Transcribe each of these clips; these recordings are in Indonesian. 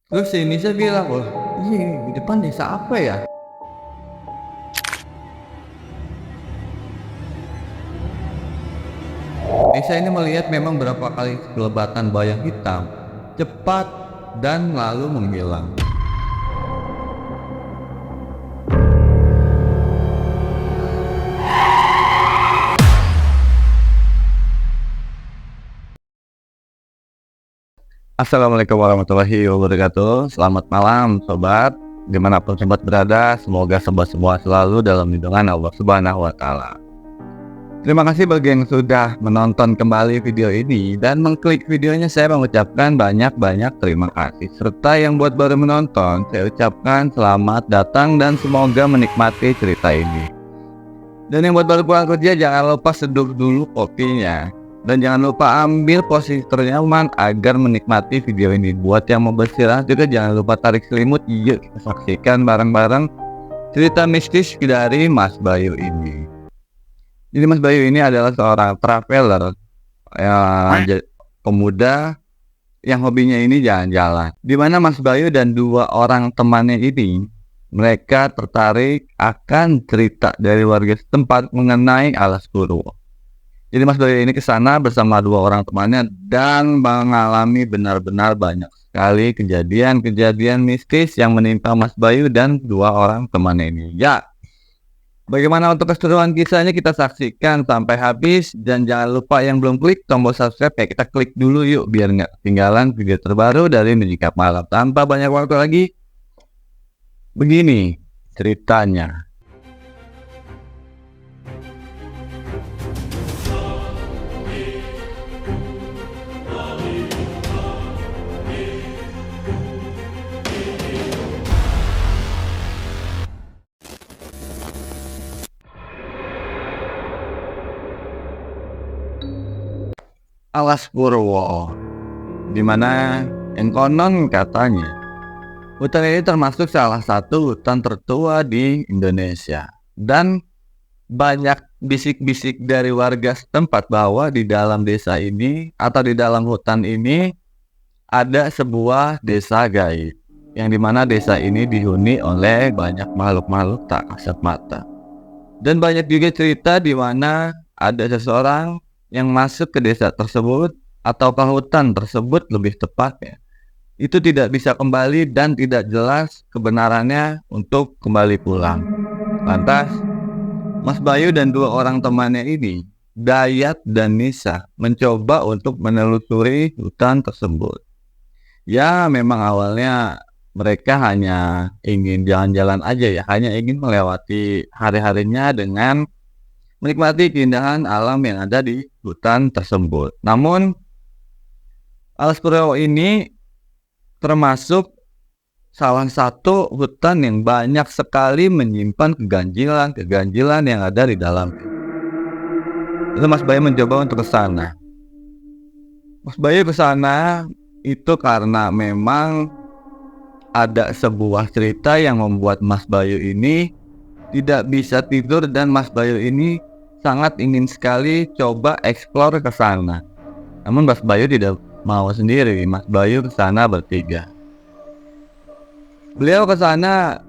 Terus si Nisa bilang, "Wah, ini di depan desa apa ya?" Nisa ini melihat memang berapa kali kelebatan bayang hitam, cepat dan lalu menghilang. Assalamualaikum warahmatullahi wabarakatuh. Selamat malam sobat, dimanapun sobat berada. Semoga sobat semua selalu dalam lindungan Allah Subhanahu wa Ta'ala. Terima kasih bagi yang sudah menonton kembali video ini dan mengklik videonya. Saya mengucapkan banyak-banyak terima kasih. Serta yang buat baru menonton, saya ucapkan selamat datang dan semoga menikmati cerita ini. Dan yang buat baru pulang kerja, jangan lupa seduh dulu kopinya. Dan jangan lupa ambil posisi ternyaman agar menikmati video ini. Buat yang mau beristirahat juga jangan lupa tarik selimut. Yuk kita saksikan bareng-bareng cerita mistis dari Mas Bayu ini. Jadi Mas Bayu ini adalah seorang traveler, pemuda yang hobinya ini jalan-jalan. Di mana Mas Bayu dan dua orang temannya ini, mereka tertarik akan cerita dari warga setempat mengenai Alas Purwo. Jadi Mas Bayu ini ke sana bersama dua orang temannya dan mengalami benar-benar banyak sekali kejadian-kejadian mistis yang menimpa Mas Bayu dan dua orang temannya ini. Ya, bagaimana untuk keseruan kisahnya kita saksikan sampai habis. Dan jangan lupa yang belum klik tombol subscribe ya, kita klik dulu yuk biar nggak ketinggalan video terbaru dari Menyikap Malam. Tanpa banyak waktu lagi, begini ceritanya. Alas Purwo, dimana yang konon katanya hutan ini termasuk salah satu hutan tertua di Indonesia. Dan banyak bisik-bisik dari warga setempat bahwa di dalam desa ini atau di dalam hutan ini ada sebuah desa gaib, yang dimana desa ini dihuni oleh banyak makhluk-makhluk tak kasat mata. Dan banyak juga cerita di mana ada seseorang yang masuk ke desa tersebut atau ke hutan tersebut lebih tepatnya, itu tidak bisa kembali dan tidak jelas kebenarannya untuk kembali pulang. Lantas Mas Bayu dan dua orang temannya ini, Dayat dan Nisa, mencoba untuk menelusuri hutan tersebut. Ya, memang awalnya mereka hanya ingin jalan-jalan aja ya, hanya ingin melewati hari-harinya dengan menikmati keindahan alam yang ada di hutan tersebut. Namun Alas Purwo ini termasuk salah satu hutan yang banyak sekali menyimpan keganjilan yang ada di dalamnya. Lalu Mas Bayu mencoba untuk ke sana. Mas Bayu ke sana itu karena memang ada sebuah cerita yang membuat Mas Bayu ini tidak bisa tidur, dan Mas Bayu ini sangat ingin sekali coba eksplor ke sana. Namun Mas Bayu tidak mau sendiri, Mas Bayu ke sana bertiga. Beliau ke sana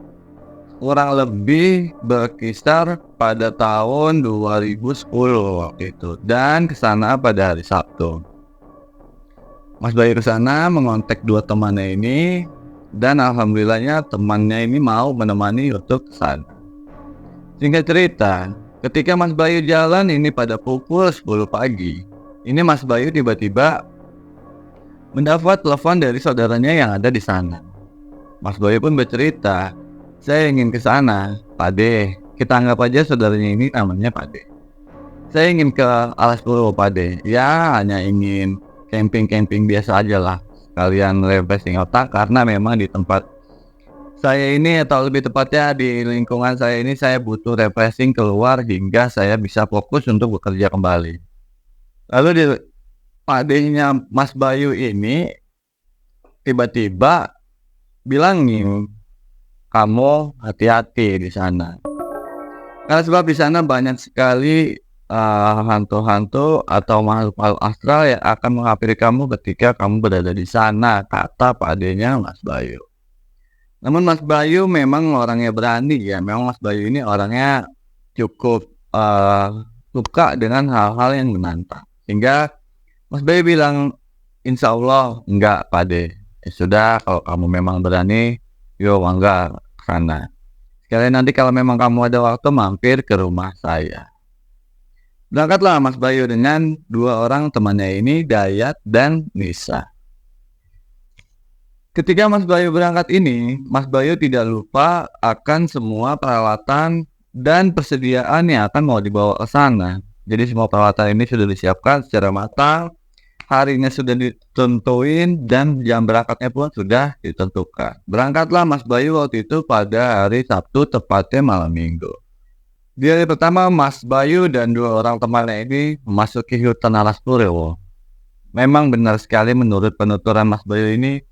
kurang lebih berkisar pada tahun 2010 waktu itu, dan ke sana pada hari Sabtu. Mas Bayu ke sana mengontak dua temannya ini, dan alhamdulillahnya temannya ini mau menemani untuk ke sana. Singkat cerita, ketika Mas Bayu jalan ini pada pukul 10 pagi, ini Mas Bayu tiba-tiba mendapat telepon dari saudaranya yang ada di sana. Mas Bayu pun bercerita, "Saya ingin ke sana, Pak De." Kita anggap aja saudaranya ini namanya Pak De. "Saya ingin ke Alas Purwo, Pak De." Ya, hanya ingin camping-camping biasa aja lah, sekalian refreshing otak, karena memang di tempat saya ini, atau lebih tepatnya di lingkungan saya ini, saya butuh refreshing keluar hingga saya bisa fokus untuk bekerja kembali. Lalu di Pak D-nya Mas Bayu ini tiba-tiba bilangin, "Kamu hati-hati di sana." Karena sebab di sana banyak sekali hantu-hantu atau makhluk-makhluk astral yang akan menghampiri kamu ketika kamu berada di sana, kata padenya Mas Bayu. Namun Mas Bayu memang orangnya berani ya, memang Mas Bayu ini orangnya cukup, suka dengan hal-hal yang menantang. Sehingga Mas Bayu bilang, "Insya Allah enggak Pade, ya sudah kalau kamu memang berani, yo mangga ke sana. Sekalian nanti kalau memang kamu ada waktu mampir ke rumah saya." Berangkatlah Mas Bayu dengan 2 orang temannya ini, Dayat dan Nisa. Ketika Mas Bayu berangkat ini, Mas Bayu tidak lupa akan semua peralatan dan persediaan yang akan mau dibawa ke sana. Jadi semua peralatan ini sudah disiapkan secara matang, harinya sudah ditentuin, dan jam berangkatnya pun sudah ditentukan. Berangkatlah Mas Bayu waktu itu pada hari Sabtu, tepatnya malam Minggu. Di hari pertama, Mas Bayu dan 2 orang temannya ini memasuki hutan Alas Purwo. Memang benar sekali menurut penuturan Mas Bayu ini,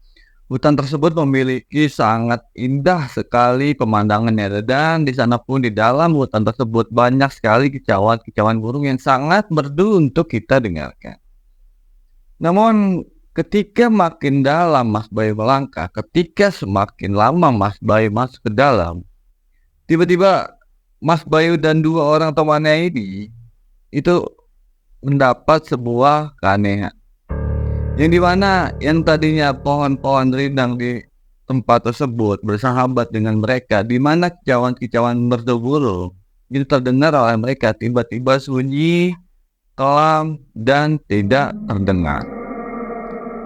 hutan tersebut memiliki sangat indah sekali pemandangannya, dan di sana pun di dalam hutan tersebut banyak sekali kicauan-kicauan burung yang sangat merdu untuk kita dengarkan. Namun ketika makin dalam Mas Bayu melangkah, ketika semakin lama Mas Bayu masuk ke dalam, tiba-tiba Mas Bayu dan 2 orang temannya ini itu mendapat sebuah keanehan. Yang dimana yang tadinya pohon-pohon rindang di tempat tersebut bersahabat dengan mereka, di mana kicauan-kicauan merdu burung itu terdengar oleh mereka tiba-tiba sunyi, kelam, dan tidak terdengar.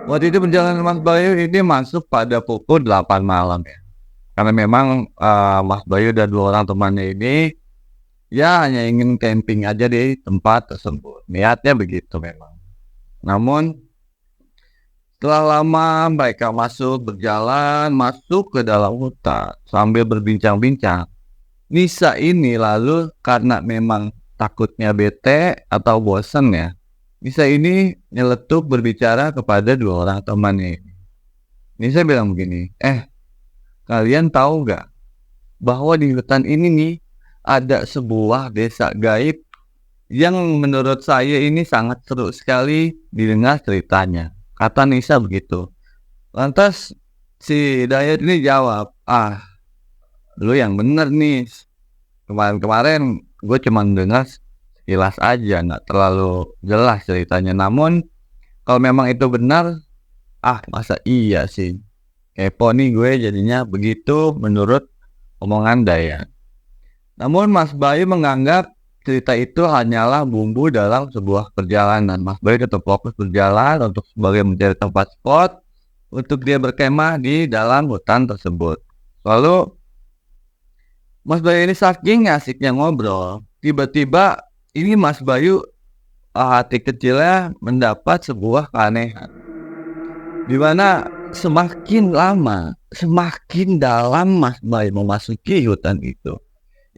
Waktu itu perjalanan Mas Bayu ini masuk pada pukul 8 malam ya. Karena memang Mas Bayu dan 2 orang temannya ini ya hanya ingin camping aja di tempat tersebut. Niatnya begitu memang. Namun setelah lama mereka berjalan masuk ke dalam hutan sambil berbincang-bincang. Nisa ini lalu karena memang takutnya bete atau bosan ya, Nisa ini nyeletuk berbicara kepada 2 orang temannya ini. Nisa bilang begini, kalian tahu gak bahwa di hutan ini nih ada sebuah desa gaib yang menurut saya ini sangat seru sekali didengar ceritanya. Kata Nisa begitu. Lantas si Dayat ini jawab, lu yang bener nih. Kemarin-kemarin gue cuma dengar sekilas aja, nggak terlalu jelas ceritanya. Namun kalau memang itu benar, masa iya sih. Kepo nih gue jadinya begitu menurut omongan Dayat. Namun Mas Bayu menganggap cerita itu hanyalah bumbu dalam sebuah perjalanan. Mas Bayu tetap fokus berjalan untuk sebagai mencari tempat spot untuk dia berkemah di dalam hutan tersebut. Lalu Mas Bayu ini saking asiknya ngobrol, tiba-tiba ini Mas Bayu hati kecilnya mendapat sebuah keanehan. Dimana semakin lama, semakin dalam Mas Bayu memasuki hutan itu,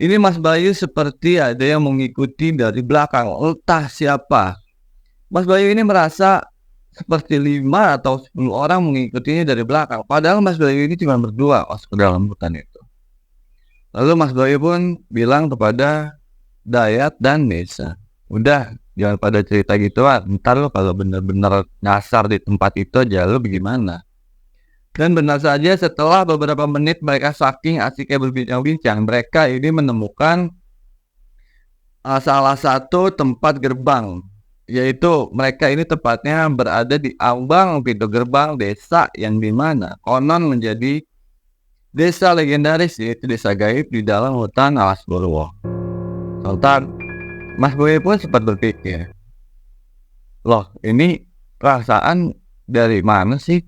ini Mas Bayu seperti ada yang mengikuti dari belakang, entah siapa. Mas Bayu ini merasa seperti 5 atau 10 orang mengikutinya dari belakang. Padahal Mas Bayu ini cuma berdua masuk ke dalam hutan itu. Lalu Mas Bayu pun bilang kepada Dayat dan Nisa, "Udah, jangan pada cerita gituan. Ntar lo kalau bener-bener nyasar di tempat itu aja lo bagaimana?" Dan benar saja setelah beberapa menit mereka saking asiknya berbincang-bincang, mereka ini menemukan salah satu tempat gerbang, yaitu mereka ini tepatnya berada di ambang pintu gerbang desa yang dimana konon menjadi desa legendaris, yaitu desa gaib di dalam hutan Alas Purwo. Sontak Mas Boy pun sempat berpikir, loh ini perasaan dari mana sih?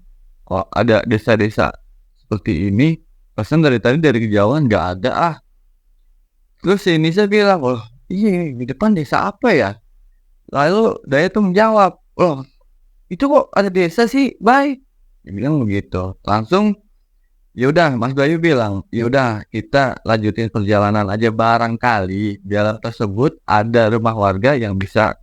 Kok ada desa-desa seperti ini? Pesan dari tadi dari kejauhan nggak ada. Terus si Nisa bilang, "Oh iya, di depan desa apa ya?" Lalu Daya tuh menjawab, "Loh itu kok ada desa sih, Bay?" Dia bilang begitu. Langsung yaudah Mas Bayu bilang, "Yaudah kita lanjutin perjalanan aja, barangkali di jalan tersebut ada rumah warga yang bisa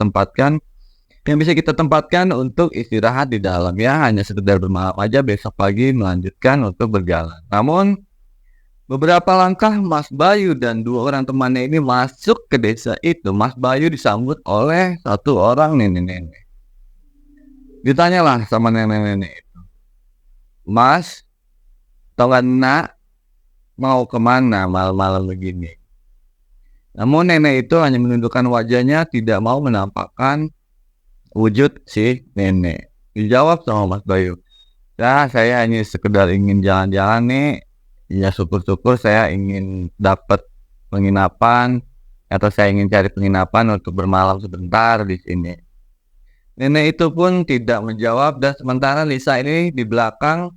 kita tempatkan untuk istirahat di dalam ya, hanya sekedar bermalam aja, besok pagi melanjutkan untuk berjalan." Namun Beberapa langkah Mas Bayu dan dua orang temannya ini masuk ke desa itu. Mas Bayu disambut oleh satu orang nenek-nenek. Ditanyalah sama nenek-nenek itu, "Mas, tau gak nak mau kemana malam-malam begini?" Namun nenek itu hanya menundukkan wajahnya, tidak mau menampakkan wujud si nenek. Dijawab sama Mas Bayu, "Ya, saya hanya sekedar ingin jalan-jalan nih. Ya syukur-syukur saya ingin dapat penginapan atau saya ingin cari penginapan untuk bermalam sebentar di sini." Nenek itu pun tidak menjawab dan sementara Lisa ini di belakang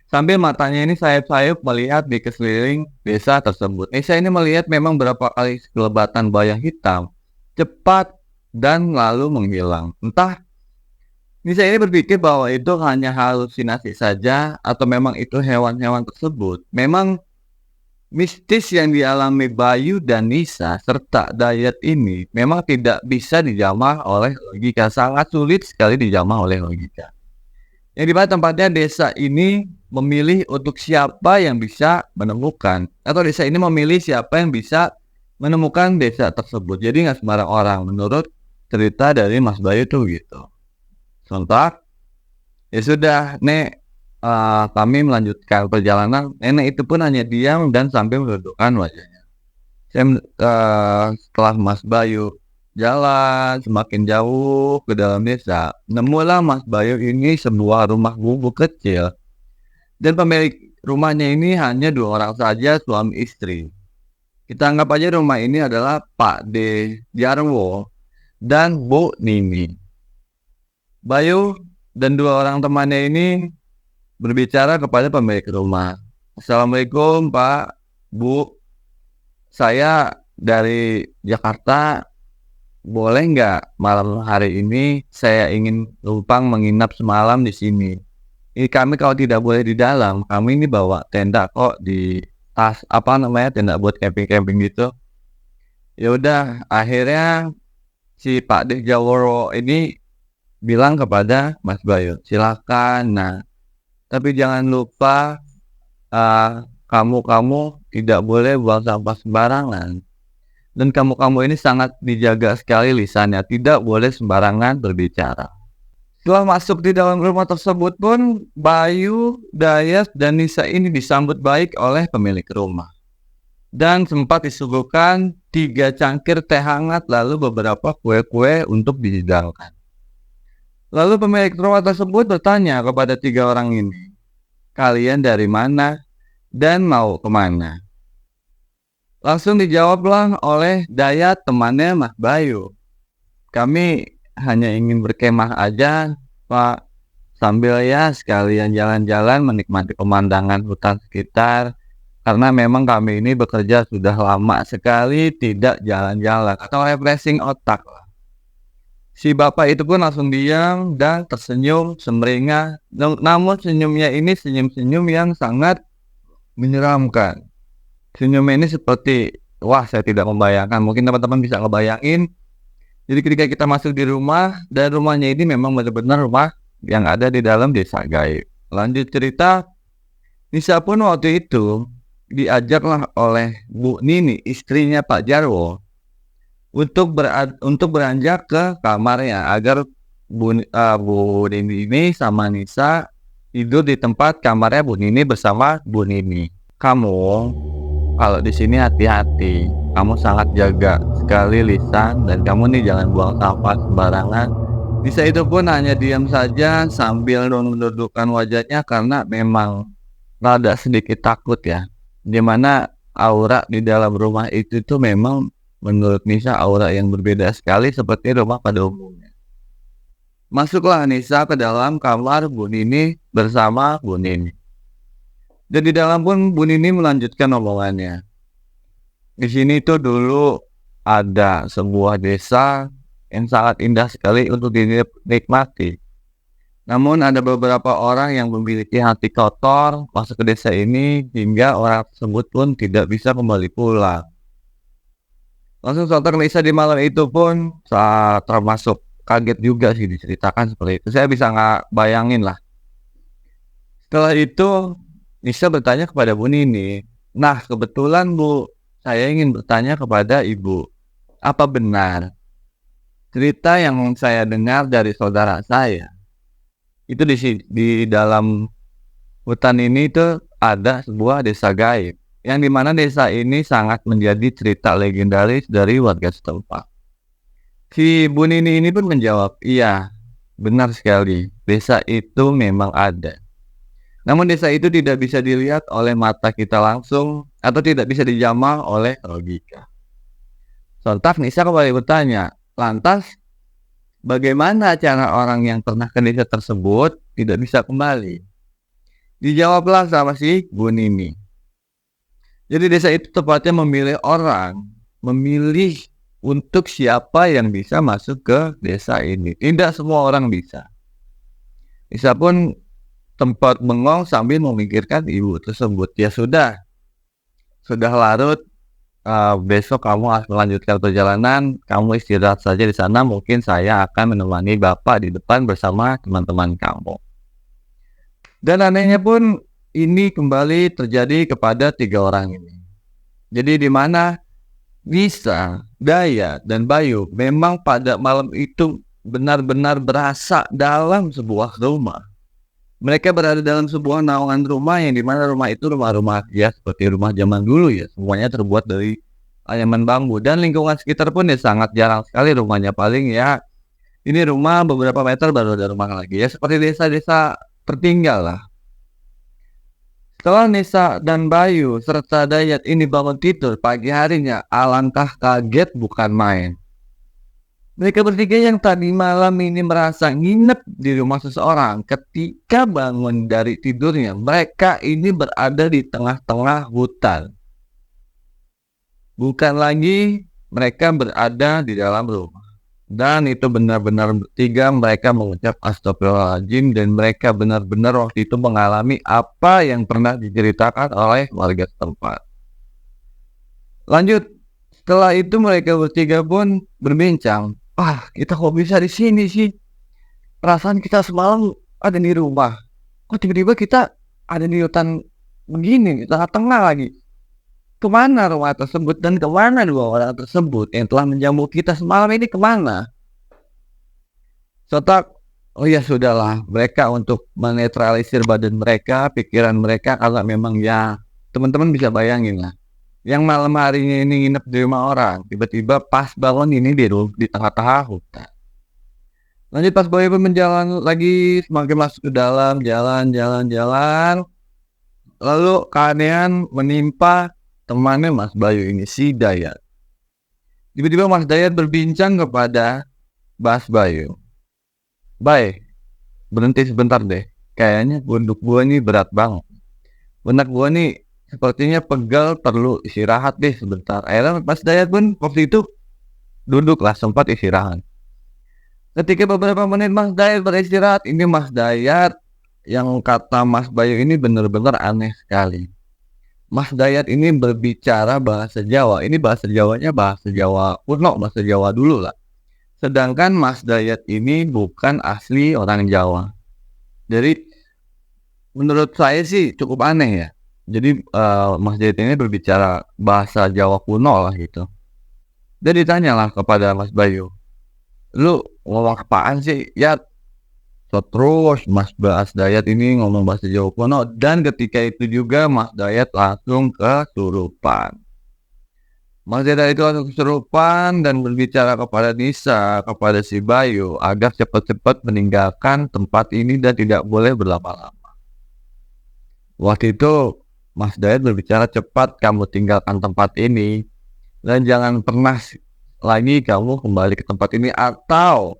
sambil matanya ini sayup-sayup melihat di sekeliling desa tersebut. Lisa ini melihat memang berapa kali kelebatan bayang hitam cepat dan lalu menghilang. Entah Nisa ini berpikir bahwa itu hanya halusinasi saja atau memang itu hewan-hewan tersebut. Memang mistis yang dialami Bayu dan Nisa serta Dayat ini memang tidak bisa dijamah oleh logika, sangat sulit sekali dijamah oleh logika. Yang dimana tempatnya desa ini memilih untuk siapa yang bisa menemukan, atau desa ini memilih siapa yang bisa menemukan desa tersebut. Jadi nggak sembarang orang menurut cerita dari Mas Bayu tuh gitu. Sontak, ya sudah, Nek, kami melanjutkan perjalanan. Nenek itu pun hanya diam dan sambil menundukkan wajahnya. Setelah Mas Bayu jalan semakin jauh ke dalam desa, nemulah Mas Bayu ini sebuah rumah gubuk kecil. Dan pemilik rumahnya ini hanya dua orang saja, suami istri. Kita anggap aja rumah ini adalah Pak D. Jarwo dan Bu Nini. Bayu dan dua orang temannya ini berbicara kepada pemilik rumah. "Assalamualaikum Pak, Bu, saya dari Jakarta, boleh nggak malam hari ini saya ingin numpang menginap semalam di sini. Ini kami kalau tidak boleh di dalam, kami ini bawa tenda kok di tas, tenda buat camping-camping gitu." Ya udah, akhirnya si Pak D. Jaworo ini bilang kepada Mas Bayu, "Silakan. Nah, tapi jangan lupa kamu tidak boleh buang sampah sembarangan. Dan kamu ini sangat dijaga sekali lisannya, tidak boleh sembarangan berbicara." Setelah masuk di dalam rumah tersebut pun, Bayu, Dayas, dan Nisa ini disambut baik oleh pemilik rumah. Dan sempat disuguhkan 3 cangkir teh hangat lalu beberapa kue-kue untuk dihidangkan. Lalu pemilik rumah tersebut bertanya kepada 3 orang ini, "Kalian dari mana dan mau kemana?" Langsung dijawablah oleh Dayat, temannya Mas Bayu, "Kami hanya ingin berkemah aja Pak, sambil ya sekalian jalan-jalan menikmati pemandangan hutan sekitar. Karena memang kami ini bekerja sudah lama sekali tidak jalan-jalan atau refreshing otak." Si bapak itu pun langsung diam dan tersenyum semeringah. Namun senyumnya ini senyum-senyum yang sangat menyeramkan. Senyumnya ini seperti, wah saya tidak membayangkan, mungkin teman-teman bisa ngebayangin. Jadi ketika kita masuk di rumah, dan rumahnya ini memang benar-benar rumah yang ada di dalam desa gaib. Lanjut cerita, Nisa pun waktu itu diajaklah oleh Bu Nini, istrinya Pak Jarwo, untuk beranjak ke kamarnya agar Bu Nini ini sama Nisa tidur di tempat kamarnya Bu Nini bersama Bu Nini. "Kamu kalau di sini hati-hati, kamu sangat jaga sekali lisan dan kamu nih jangan buang sampah sembarangan." Nisa itu pun hanya diam saja sambil menundukkan wajahnya karena memang rada sedikit takut ya. Dimana aura di dalam rumah itu tuh memang menurut Nisa aura yang berbeda sekali seperti rumah pada umumnya. Masuklah Nisa ke dalam kamar Bu Nini bersama Bu Nini. Dan di dalam pun Bu Nini melanjutkan omongannya. "Di sini tuh dulu ada sebuah desa yang sangat indah sekali untuk dinikmati. Namun ada beberapa orang yang memiliki hati kotor masuk ke desa ini hingga orang tersebut pun tidak bisa kembali pulang." Langsung sontak Nisa di malam itu pun termasuk kaget juga sih diceritakan seperti itu. Saya bisa nggak bayangin lah. Setelah itu Nisa bertanya kepada Bu Nini, Nah, kebetulan Bu, saya ingin bertanya kepada Ibu, apa benar cerita yang saya dengar dari saudara saya, itu di dalam hutan ini tuh ada sebuah desa gaib, yang di mana desa ini sangat menjadi cerita legendaris dari warga setempat. Si Bu Nini ini pun menjawab, "Iya, benar sekali, desa itu memang ada. Namun desa itu tidak bisa dilihat oleh mata kita langsung atau tidak bisa dijamah oleh logika." Sontak Nisa kembali bertanya, "Lantas bagaimana cara orang yang pernah ke desa tersebut tidak bisa kembali?" Dijawablah sama si Bu Nini, "Jadi desa itu tepatnya memilih untuk siapa yang bisa masuk ke desa ini. Tidak semua orang bisa." Nisa pun tempat bengong sambil memikirkan ibu tersebut. "Ya sudah larut, besok kamu harus melanjutkan perjalanan, kamu istirahat saja di sana, mungkin saya akan menemani Bapak di depan bersama teman-teman kamu." Dan anehnya pun ini kembali terjadi kepada 3 orang ini. Jadi di mana Nisa, Dayat, dan Bayu memang pada malam itu benar-benar berasa dalam sebuah rumah. Mereka berada dalam sebuah naungan rumah yang di mana rumah itu rumah-rumah ya seperti rumah zaman dulu ya, semuanya terbuat dari anyaman bambu dan lingkungan sekitar pun ya sangat jarang sekali rumahnya, paling ya ini rumah beberapa meter baru ada rumah lagi ya, seperti desa-desa tertinggal lah. Setelah Nisa dan Bayu serta Dayat ini bangun tidur pagi harinya, alangkah kaget bukan main. Mereka bertiga yang tadi malam ini merasa nginep di rumah seseorang, ketika bangun dari tidurnya, mereka ini berada di tengah-tengah hutan. Bukan lagi mereka berada di dalam rumah. Dan itu benar-benar bertiga mereka mengucap astagfirullahaladzim, dan mereka benar-benar waktu itu mengalami apa yang pernah diceritakan oleh warga setempat. Lanjut, setelah itu mereka bertiga pun berbincang, kita kok bisa di sini sih? Perasaan kita semalam ada di rumah, kok tiba-tiba kita ada di hutan begini, di tengah-tengah lagi. Kemana rumah tersebut dan kemana dua orang tersebut yang telah menjamu kita semalam ini kemana?" Sontak, oh ya sudahlah, mereka untuk menetralisir badan mereka, pikiran mereka, kalau memang ya teman-teman bisa bayangin lah, yang malam harinya ini nginep di rumah orang, tiba-tiba pas bangun ini di tengah-tengah hutan. Lanjut, pas Boy pun menjalan lagi, semakin masuk ke dalam, jalan, lalu keanehan menimpa temannya Mas Bayu ini, si Dayat. Tiba-tiba Mas Dayat berbincang kepada Mas Bayu, "Bay, berhenti sebentar deh, kayaknya pundak gua nih berat banget. Pundak gua nih sepertinya pegal, perlu istirahat deh sebentar." Akhirnya Mas Dayat pun waktu itu duduklah sempat istirahat. Ketika beberapa menit Mas Dayat beristirahat, ini Mas Dayat yang kata Mas Bayu ini benar-benar aneh sekali. Mas Dayat ini berbicara bahasa Jawa, ini bahasa Jawanya bahasa Jawa kuno, bahasa Jawa dulu lah. Sedangkan Mas Dayat ini bukan asli orang Jawa. Jadi menurut saya sih cukup aneh ya. Jadi Mas Dayat ini berbicara bahasa Jawa kuno lah gitu. Dan ditanyalah kepada Mas Bayu, "Lu ngomong apaan sih ya?" So, terus Mas Dayat ini ngomong bahasa Jawa kuno, dan ketika itu juga Mas Dayat langsung kesurupan. Mas Dayat itu langsung kesurupan dan berbicara kepada Nisa, kepada si Bayu agar cepat-cepat meninggalkan tempat ini dan tidak boleh berlama-lama. Waktu itu Mas Dayat berbicara, "Cepat kamu tinggalkan tempat ini dan jangan pernah lagi kamu kembali ke tempat ini, atau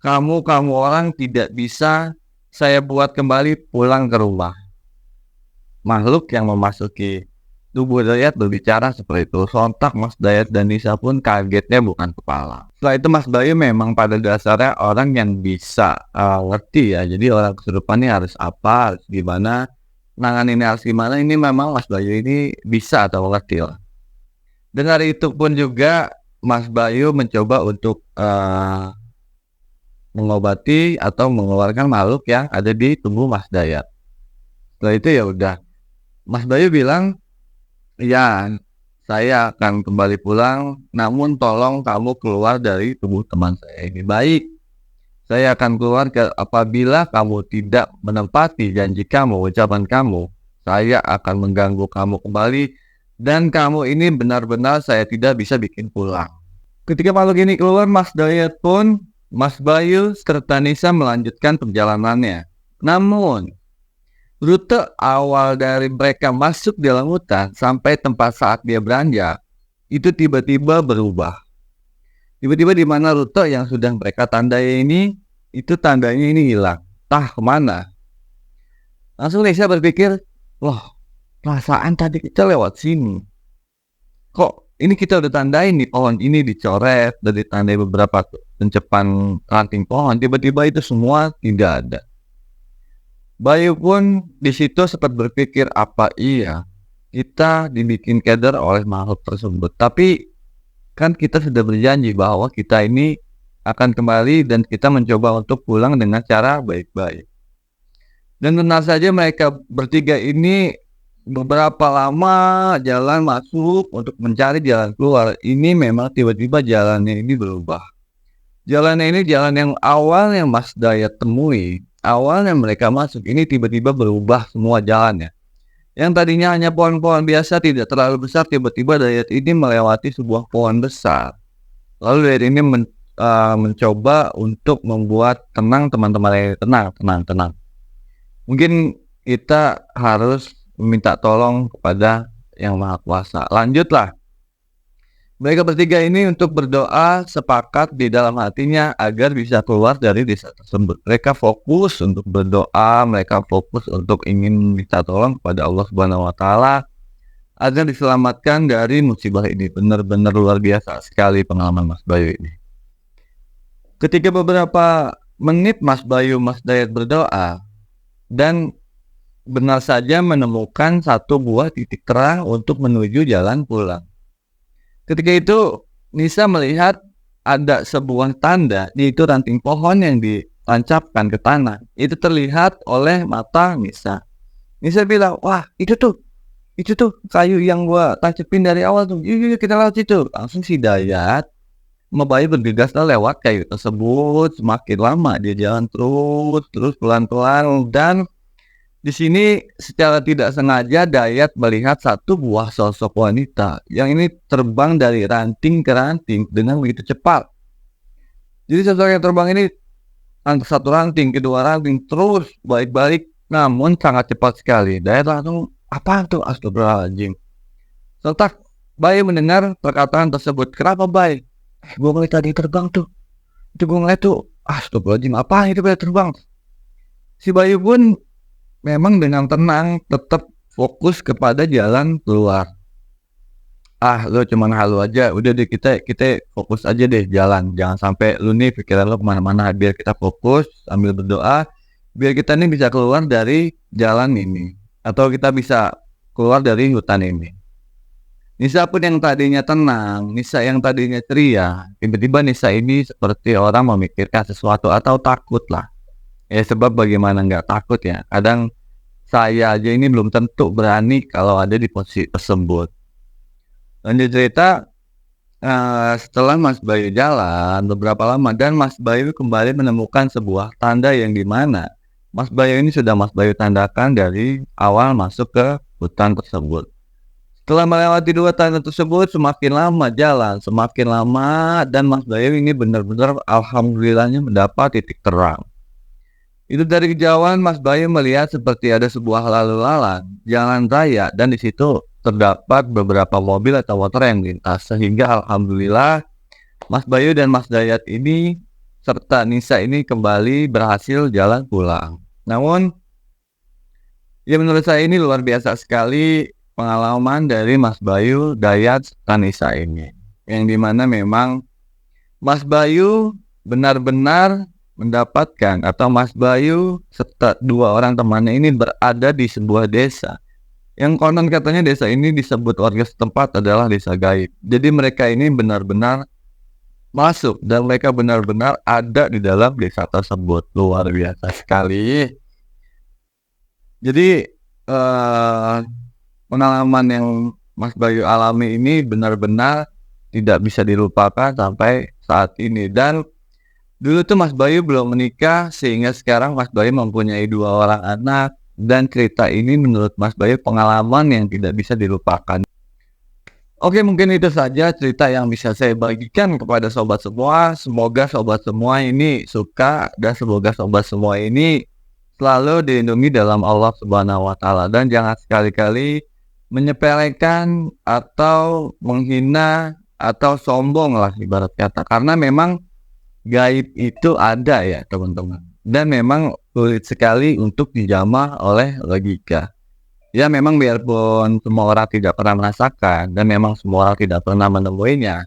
kamu orang tidak bisa saya buat kembali pulang ke rumah." Makhluk yang memasuki tubuh Dayat berbicara seperti itu. Sontak Mas Dayat dan Nisa pun kagetnya bukan kepala. Setelah itu Mas Bayu memang pada dasarnya orang yang bisa ngerti ya. Jadi orang kesurupan ini harus apa, harus gimana, nanganinnya harus gimana. Ini memang Mas Bayu ini bisa atau ngerti lah. Dan hari itu pun juga Mas Bayu mencoba untuk mengobati atau mengeluarkan makhluk yang ada di tubuh Mas Dayat. Setelah itu ya udah, Mas Bayu bilang iya, saya akan kembali pulang, namun tolong kamu keluar dari tubuh teman saya ini. Baik, saya akan keluar apabila kamu tidak menepati janji kamu, ucapan kamu, saya akan mengganggu kamu kembali dan kamu ini benar-benar saya tidak bisa bikin pulang. Ketika makhluk ini keluar, Mas Dayat pun, Mas Bayu serta Nisa melanjutkan perjalanannya. Namun, rute awal dari mereka masuk dalam hutan sampai tempat saat dia beranjak, itu tiba-tiba berubah. Tiba-tiba di mana rute yang sudah mereka tandai ini, itu tandanya ini hilang. Entah kemana. Langsung Nisa berpikir, loh, perasaan tadi kita lewat sini. Kok ini kita udah tandain nih pohon ini dicoret, udah ditandai beberapa pencepan ranting pohon, tiba-tiba itu semua tidak ada. Bayu pun di situ sempat berpikir, apa iya kita dibikin keder oleh makhluk tersebut. Tapi kan kita sudah berjanji bahwa kita ini akan kembali dan kita mencoba untuk pulang dengan cara baik-baik. Dan benar saja mereka bertiga ini beberapa lama jalan masuk untuk mencari jalan keluar. Ini memang tiba-tiba jalannya ini berubah. Jalannya ini jalan yang awal yang Mas Dayat temui, awal yang mereka masuk ini tiba-tiba berubah semua jalannya. Yang tadinya hanya pohon-pohon biasa tidak terlalu besar, tiba-tiba Dayat ini melewati sebuah pohon besar. Lalu Dayat ini mencoba untuk membuat tenang teman-teman, tenang. Mungkin kita harus meminta tolong kepada Yang Maha Kuasa. Lanjutlah. Mereka bertiga ini untuk berdoa sepakat di dalam hatinya agar bisa keluar dari desa tersebut. Mereka fokus untuk berdoa, mereka fokus untuk ingin minta tolong kepada Allah Subhanahu wa taala agar diselamatkan dari musibah ini. Benar-benar luar biasa sekali pengalaman Mas Bayu ini. Ketika beberapa menit Mas Bayu, Mas Dayat berdoa dan benar saja menemukan satu buah titik terang untuk menuju jalan pulang. Ketika itu Nisa melihat ada sebuah tanda, yaitu ranting pohon yang ditancapkan ke tanah. Itu terlihat oleh mata Nisa. Nisa bilang, wah itu tuh kayu yang gua tancapin dari awal tuh. Yuk kita lewat situ. Langsung si Dayat sama Bayu bergegas lewat kayu tersebut. Semakin lama dia jalan terus pelan-pelan, dan di sini secara tidak sengaja Dayat melihat satu buah sosok wanita yang ini terbang dari ranting ke ranting dengan begitu cepat. Jadi sosok yang terbang ini antara satu ranting, kedua ranting, terus balik-balik, namun sangat cepat sekali. Dayat langsung, apa tuh? Astagfirullahaladzim. Sontak Bayu mendengar perkataan tersebut. Kenapa Bay? Gue ngeliat tadi terbang tuh. Itu gue ngeliat tuh. Astagfirullahaladzim, apa itu pada terbang? Si Bayu pun memang dengan tenang tetap fokus kepada jalan keluar. Lu cuman halu aja, udah deh kita fokus aja deh jalan. Jangan sampai lu nih pikiran lu kemana-mana, biar kita fokus sambil berdoa, biar kita nih bisa keluar dari jalan ini, atau kita bisa keluar dari hutan ini. Nisa pun yang tadinya tenang, Nisa yang tadinya ceria, tiba-tiba Nisa ini seperti orang memikirkan sesuatu atau takut lah. Ya sebab bagaimana nggak takut ya. Kadang saya aja ini belum tentu berani kalau ada di posisi tersebut. Lanjut cerita, setelah Mas Bayu jalan beberapa lama dan Mas Bayu kembali menemukan sebuah tanda yang dimana Mas Bayu ini sudah Mas Bayu tandakan dari awal masuk ke hutan tersebut. Setelah melewati dua tanda tersebut, semakin lama jalan, semakin lama, dan Mas Bayu ini benar-benar alhamdulillahnya mendapat titik terang. Itu dari kejauhan Mas Bayu melihat seperti ada sebuah lalu lalang jalan raya, dan di situ terdapat beberapa mobil atau motor yang melintas, sehingga alhamdulillah Mas Bayu dan Mas Dayat ini serta Nisa ini kembali berhasil jalan pulang. Namun ya menurut saya ini luar biasa sekali pengalaman dari Mas Bayu, Dayat, serta Nisa ini, yang dimana memang Mas Bayu benar-benar mendapatkan, atau Mas Bayu serta dua orang temannya ini berada di sebuah desa yang konon katanya desa ini disebut warga setempat adalah desa gaib. Jadi mereka ini benar-benar masuk dan mereka benar-benar ada di dalam desa tersebut. Luar biasa sekali. Jadi pengalaman yang Mas Bayu alami ini benar-benar tidak bisa dilupakan sampai saat ini. Dan dulu tuh Mas Bayu belum menikah sehingga sekarang Mas Bayu mempunyai 2 orang anak, dan cerita ini menurut Mas Bayu pengalaman yang tidak bisa dilupakan. Oke, mungkin itu saja cerita yang bisa saya bagikan kepada sobat semua. Semoga sobat semua ini suka dan semoga sobat semua ini selalu dilindungi dalam Allah Subhanahu wa taala, dan jangan sekali-kali menyepelekan atau menghina atau sombong lah ibarat kata, karena memang gaib itu ada ya teman-teman, dan memang sulit sekali untuk dijamah oleh logika. Ya memang biarpun semua orang tidak pernah merasakan dan memang semua orang tidak pernah menemuinya,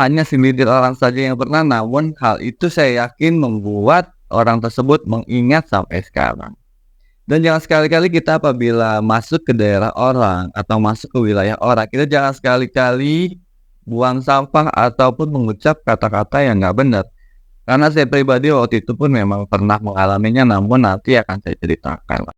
hanya segelintir orang saja yang pernah, namun hal itu saya yakin membuat orang tersebut mengingat sampai sekarang. Dan jangan sekali-kali kita apabila masuk ke daerah orang atau masuk ke wilayah orang, kita jangan sekali-kali buang sampah ataupun mengucap kata-kata yang nggak benar. Karena saya pribadi waktu itu pun memang pernah mengalaminya, namun nanti akan saya ceritakan.